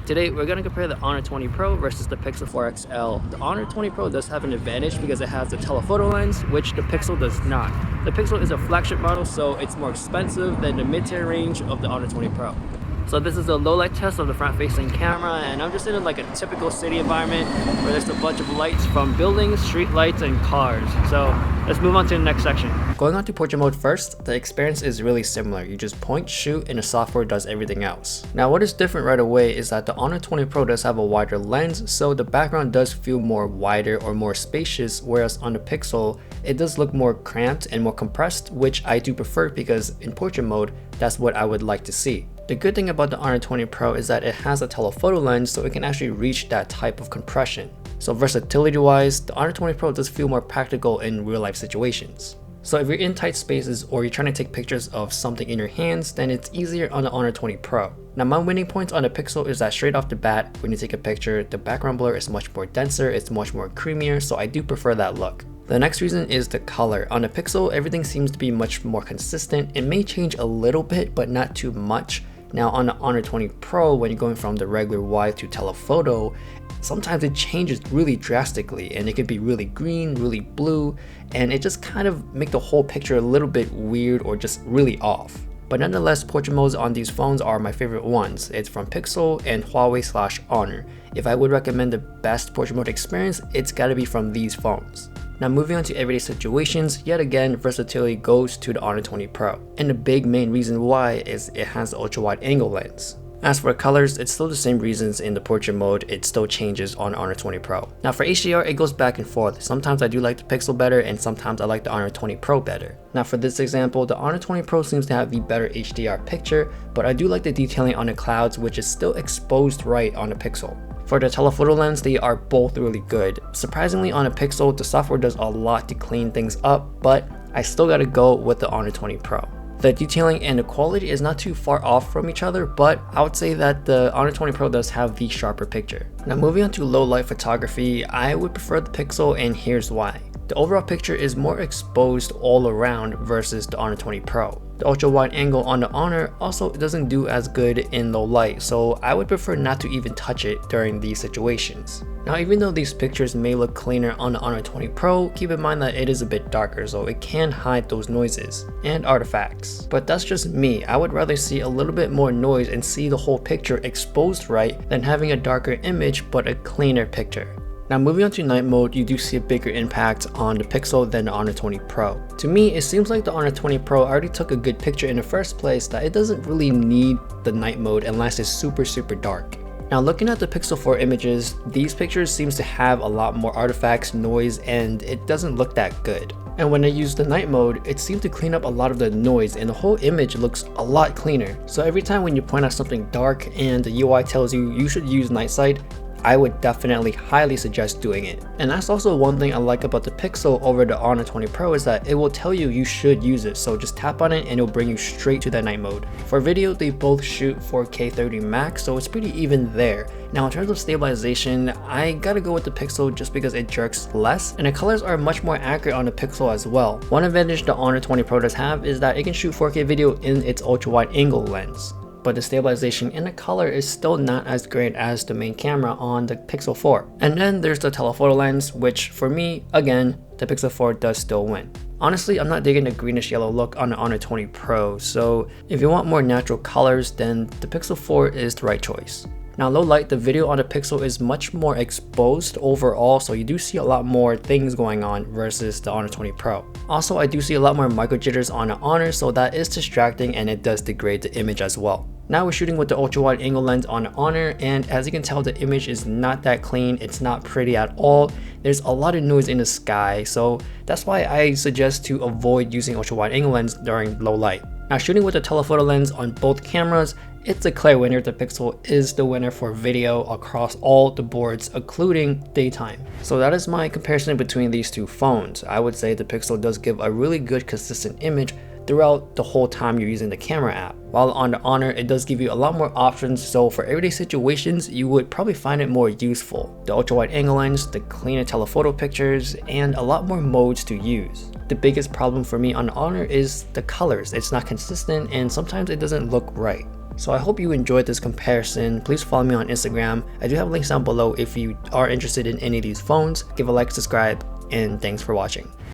Today we're going to compare the Honor 20 Pro versus the Pixel 4 XL. The Honor 20 Pro does have an advantage because it has the telephoto lens, which the Pixel does not. The Pixel is a flagship model, so it's more expensive than the mid-tier range of the Honor 20 Pro. So this is a low light test of the front facing camera, and I'm just in like a typical city environment where there's a bunch of lights from buildings, street lights, and cars. So let's move on to the next section. Going on to portrait mode first, the experience is really similar. You just point, shoot, and the software does everything else. Now what is different right away is that the Honor 20 Pro does have a wider lens, so the background does feel more wider or more spacious, whereas on the Pixel, it does look more cramped and more compressed, which I do prefer because in portrait mode, that's what I would like to see. The good thing about the Honor 20 Pro is that it has a telephoto lens, so it can actually reach that type of compression. So versatility wise, the Honor 20 Pro does feel more practical in real life situations. So if you're in tight spaces or you're trying to take pictures of something in your hands, then it's easier on the Honor 20 Pro. Now my winning points on the Pixel is that straight off the bat, when you take a picture, the background blur is much more denser, it's much more creamier, so I do prefer that look. The next reason is the color. On the Pixel, everything seems to be much more consistent. It may change a little bit, but not too much. Now on the Honor 20 Pro, when you're going from the regular wide to telephoto, sometimes it changes really drastically and it can be really green, really blue, and it just kind of make the whole picture a little bit weird or just really off. But nonetheless, portrait modes on these phones are my favorite ones. It's from Pixel and Huawei/Honor. If I would recommend the best portrait mode experience, it's gotta be from these phones. Now moving on to everyday situations, yet again versatility goes to the Honor 20 Pro. And the big main reason why is it has the ultra wide angle lens. As for colors, it's still the same reasons in the portrait mode, it still changes on Honor 20 Pro. Now for HDR, it goes back and forth. Sometimes I do like the Pixel better and sometimes I like the Honor 20 Pro better. Now for this example, the Honor 20 Pro seems to have the better HDR picture, but I do like the detailing on the clouds, which is still exposed right on the Pixel. For the telephoto lens, they are both really good. Surprisingly on a Pixel, the software does a lot to clean things up, but I still gotta go with the Honor 20 Pro. The detailing and the quality is not too far off from each other, but I would say that the Honor 20 Pro does have the sharper picture. Now moving on to low light photography, I would prefer the Pixel and here's why. The overall picture is more exposed all around versus the Honor 20 Pro. The ultra wide angle on the Honor also doesn't do as good in low light, so I would prefer not to even touch it during these situations. Now even though these pictures may look cleaner on the Honor 20 Pro, keep in mind that it is a bit darker, so it can hide those noises and artifacts. But that's just me. I would rather see a little bit more noise and see the whole picture exposed right than having a darker image but a cleaner picture. Now moving on to night mode, you do see a bigger impact on the Pixel than the Honor 20 Pro. To me, it seems like the Honor 20 Pro already took a good picture in the first place that it doesn't really need the night mode unless it's super dark. Now looking at the Pixel 4 images, these pictures seems to have a lot more artifacts, noise, and it doesn't look that good. And when I use the night mode, it seems to clean up a lot of the noise and the whole image looks a lot cleaner. So every time when you point out something dark and the UI tells you you should use night sight, I would definitely highly suggest doing it. And that's also one thing I like about the Pixel over the Honor 20 Pro is that it will tell you you should use it. So just tap on it and it'll bring you straight to that night mode. For video, they both shoot 4K 30 max, so it's pretty even there. Now in terms of stabilization, I gotta go with the Pixel just because it jerks less, and the colors are much more accurate on the Pixel as well. One advantage the Honor 20 Pro does have is that it can shoot 4K video in its ultra wide angle lens. But the stabilization in the color is still not as great as the main camera on the Pixel 4. And then there's the telephoto lens, which for me, again, the Pixel 4 does still win. Honestly, I'm not digging the greenish yellow look on the Honor 20 Pro, so if you want more natural colors, then the Pixel 4 is the right choice. Now low light, the video on the Pixel is much more exposed overall, so you do see a lot more things going on versus the Honor 20 Pro. Also, I do see a lot more micro jitters on the Honor, so that is distracting and it does degrade the image as well. Now we're shooting with the ultra wide angle lens on the Honor, and as you can tell, the image is not that clean, it's not pretty at all. There's a lot of noise in the sky, so that's why I suggest to avoid using ultra wide angle lens during low light. Now shooting with the telephoto lens on both cameras, it's a clear winner. The Pixel is the winner for video across all the boards, including daytime. So that is my comparison between these two phones. I would say the Pixel does give a really good consistent image throughout the whole time you're using the camera app. While on the Honor, it does give you a lot more options, so for everyday situations, you would probably find it more useful. The ultra wide angle lens, the cleaner telephoto pictures, and a lot more modes to use. The biggest problem for me on the Honor is the colors. It's not consistent and sometimes it doesn't look right. So I hope you enjoyed this comparison. Please follow me on Instagram. I do have links down below if you are interested in any of these phones. Give a like, subscribe, and thanks for watching.